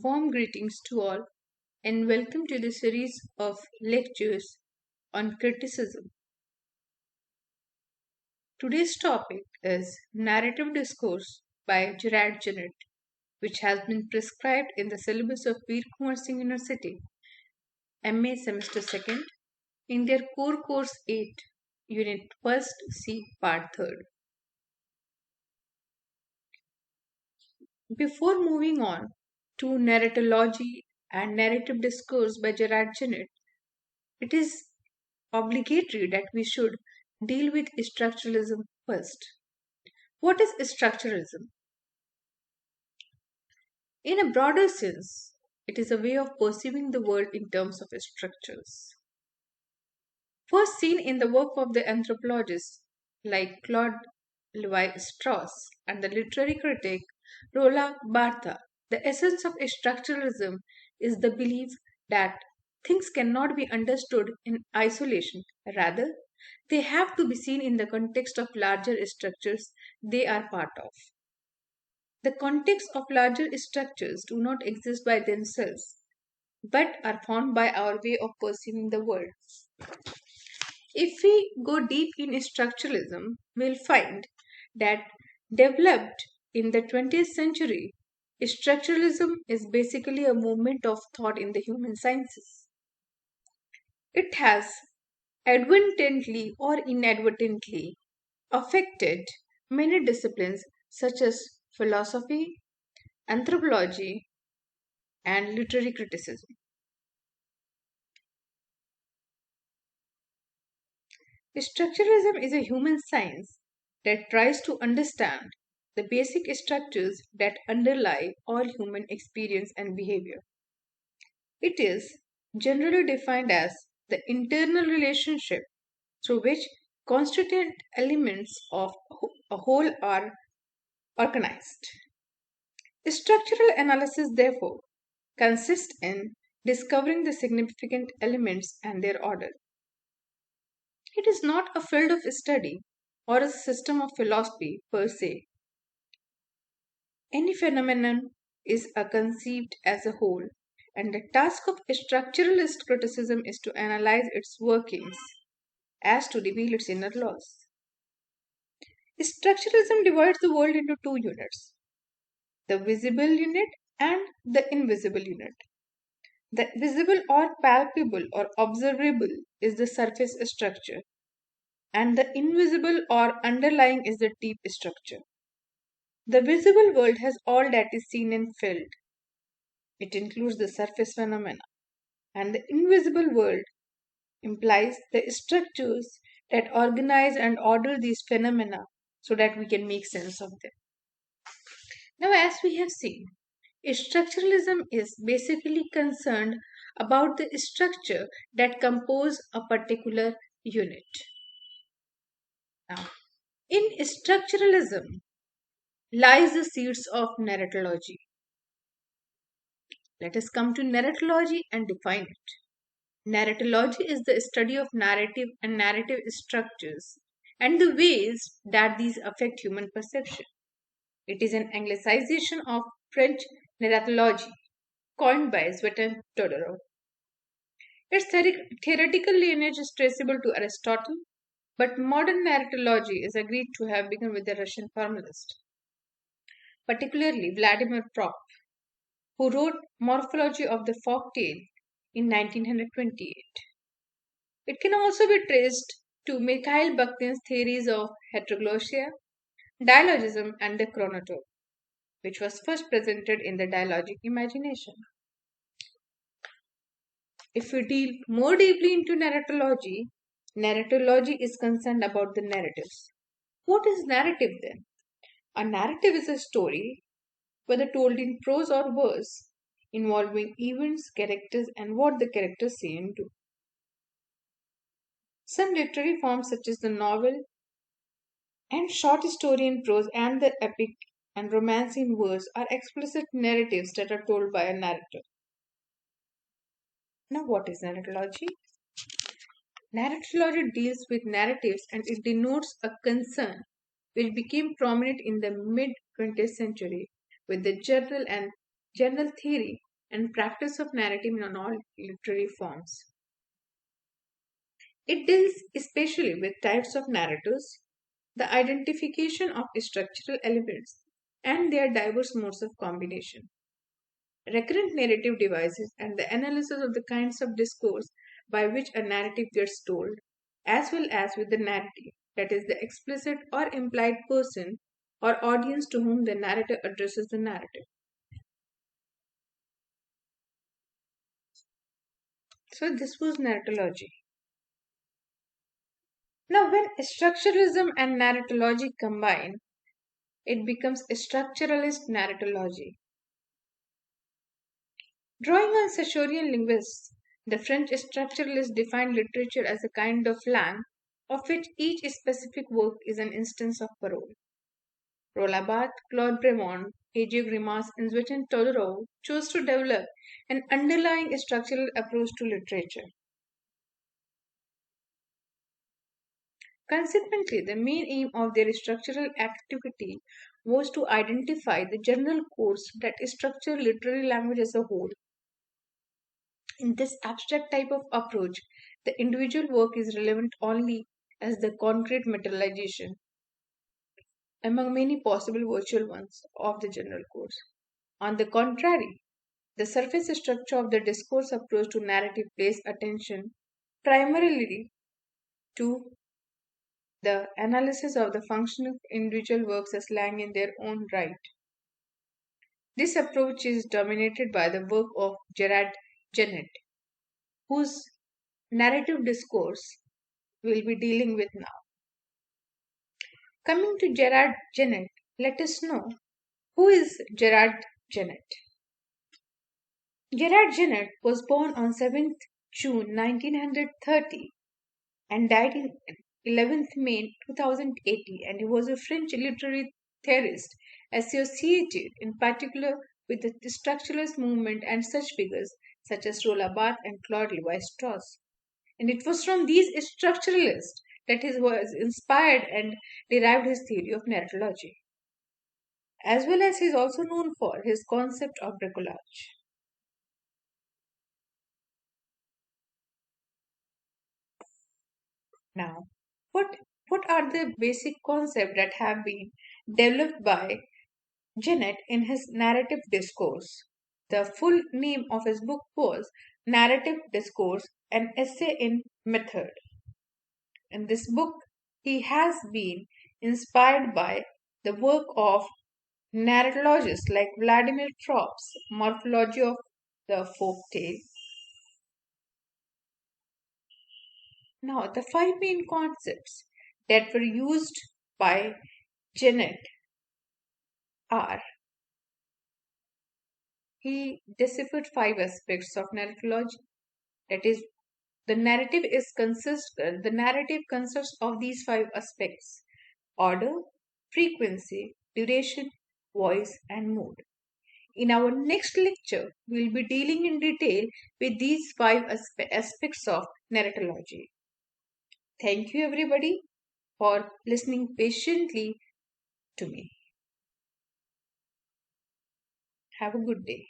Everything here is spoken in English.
Warm greetings to all, and welcome to the series of lectures on criticism. Today's topic is Narrative Discourse by Gerard Genette, which has been prescribed in the syllabus of Veer Kumar Singh University, MA Semester 2nd, in their Core Course 8, Unit 1st C, Part 3rd. Before moving on to Narratology and Narrative Discourse by Gerard Genette, it is obligatory that we should deal with structuralism first. What is structuralism? In a broader sense, it is a way of perceiving the world in terms of structures. First seen in the work of the anthropologists like Claude Levi-Strauss and the literary critic Roland Barthes, the essence of structuralism is the belief that things cannot be understood in isolation. Rather, they have to be seen in the context of larger structures they are part of. The context of larger structures do not exist by themselves, but are formed by our way of perceiving the world. If we go deep in structuralism, we'll find that developed in the 20th century, structuralism is basically a movement of thought in the human sciences. It has advertently or inadvertently affected many disciplines such as philosophy, anthropology, and literary criticism. Structuralism is a human science that tries to understand the basic structures that underlie all human experience and behavior. It is generally defined as the internal relationship through which constituent elements of a whole are organized. Structural analysis, therefore, consists in discovering the significant elements and their order. It is not a field of study or a system of philosophy per se. Any phenomenon is conceived as a whole, and the task of structuralist criticism is to analyze its workings as to reveal its inner laws. Structuralism divides the world into two units, the visible unit and the invisible unit. The visible or palpable or observable is the surface structure, and the invisible or underlying is the deep structure. The visible world has all that is seen and felt. It includes the surface phenomena, and the invisible world implies the structures that organize and order these phenomena so that we can make sense of them. Now, as we have seen, structuralism is basically concerned about the structure that compose a particular unit. Now, in structuralism lies the seeds of narratology. Let us come to narratology and define it. Narratology is the study of narrative and narrative structures and the ways that these affect human perception. It is an anglicization of French narratology, coined by Zvetan Todorov. Its theoretical lineage is traceable to Aristotle, but modern narratology is agreed to have begun with the Russian formalist, particularly Vladimir Prop, who wrote Morphology of the Folktale in 1928. It can also be traced to Mikhail Bakhtin's theories of heteroglossia, dialogism, and the chronotone, which was first presented in the dialogic imagination. If we deal more deeply into narratology, narratology is concerned about the narratives. What is narrative then? A narrative is a story, whether told in prose or verse, involving events, characters, and what the characters say and do. Some literary forms, such as the novel and short story in prose and the epic and romance in verse, are explicit narratives that are told by a narrator. Now, what is narratology? Narratology deals with narratives and it denotes a concern which became prominent in the mid 20th century with the general theory and practice of narrative in all literary forms. It deals especially with types of narratives, the identification of structural elements, and their diverse modes of combination, recurrent narrative devices, and the analysis of the kinds of discourse by which a narrative gets told, as well as with the narrative, that is, the explicit or implied person or audience to whom the narrator addresses the narrative. So, this was narratology. Now, when structuralism and narratology combine, it becomes a structuralist narratology. Drawing on Saussurean linguists, the French structuralists defined literature as a kind of langue of which each specific work is an instance of parole. Rolabat, Claude Bremond, A.J. Grimas, and Zvetan Todorov chose to develop an underlying structural approach to literature. Consequently, the main aim of their structural activity was to identify the general codes that structure literary language as a whole. In this abstract type of approach, the individual work is relevant only as the concrete materialization, among many possible virtual ones, of the general codes. On the contrary, the surface structure of the discourse approach to narrative pays attention primarily to the analysis of the function of individual works as slang in their own right. This approach is dominated by the work of Gerard Genette, whose narrative discourse we'll be dealing with now. Coming to Gerard Genette, let us know who is Gerard Genette. Gerard Genette was born on 7th June 1930 and died in 11th May 2080, and he was a French literary theorist associated in particular with the structuralist movement and such figures such as Roland Barthes and Claude Lévi-Strauss. And it was from these structuralists that he was inspired and derived his theory of narratology, as well as he is also known for his concept of bricolage. Now, what are the basic concepts that have been developed by Genette in his narrative discourse? The full name of his book was Narrative Discourse, an essay in method. In this book, he has been inspired by the work of narratologists like Vladimir Tropp's Morphology of the Folk Tale. Now, the five main concepts that were used by Genette are: he deciphered five aspects of narratology. That is, the narrative consists of these five aspects: order, frequency, duration, voice, and mood. In our next lecture, we'll be dealing in detail with these five aspects of narratology. Thank you, everybody, for listening patiently to me. Have a good day.